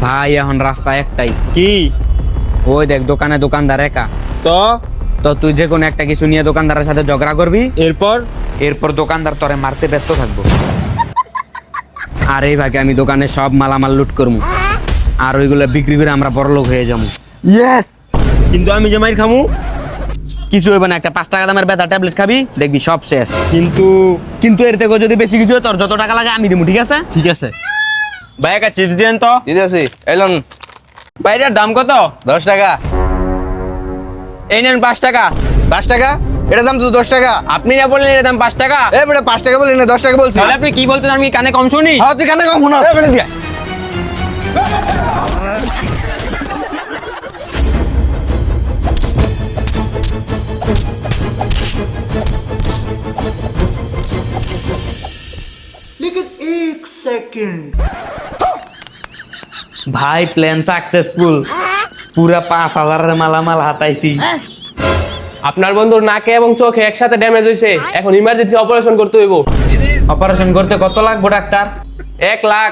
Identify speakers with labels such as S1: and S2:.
S1: ভাই এখন রাস্তা একটাই,
S2: কি?
S1: ওই দেখ দোকানে দোকানদার একা।
S2: তো
S1: তো তুই যে কোনো একটা কিছু নিয়ে দোকানদারের সাথে ঝগড়া করবি,
S2: এরপর?
S1: এরপর দোকানদার তোরে মারতে ব্যস্ত থাকবো। আর এই ভাগে আমি দোকানে সব মালামাল লুট করবো, আর ওইগুলো বিক্রি করে আমরা বড়লোক হয়ে যাবো।
S2: ইয়েস। কিন্তু আমি যে মাইর খামু?
S1: কিছু হইব না, একটা 5 টাকা দামের ব্যথা ট্যাবলেট খাবি, দেখবি সব শেষ।
S2: কিন্তু
S1: কিন্তু এর থেকে যদি বেশি কিছু হয়, তোর যত টাকা লাগে আমি দিবো, ঠিক আছে?
S2: ঠিক আছে ভাই, একটা চিপস দিয়েন তো।
S3: দিতেছি, এলন
S2: ভাই এটার দাম কত?
S3: 10 টাকা।
S2: এই নেন 5 টাকা।
S3: 5 টাকা? এটার দাম তো 10 টাকা।
S2: আপনি না বললেন এর দাম 5 টাকা?
S3: এ বেটা 5 টাকা বলি না 10 টাকা বলছি।
S2: তাহলে আপনি কি বলতেন, আমি কানে কম শুনি?
S3: হ্যাঁ তুই কানে কম শুনস।
S2: এ বেটা দিয়া।
S1: ভাই প্ল্যান সাকসেসফুল, পুরা 5,000-এর মালামাল হাতাইছি।
S4: আপনার বন্ধুর নাকে এবং চোখে একসাথে ড্যামেজ হয়েছে, এখন ইমার্জেন্সি অপারেশন করতে হইব।
S1: অপারেশন করতে কত লাগবে ডাক্তার?
S4: 1 লাখ।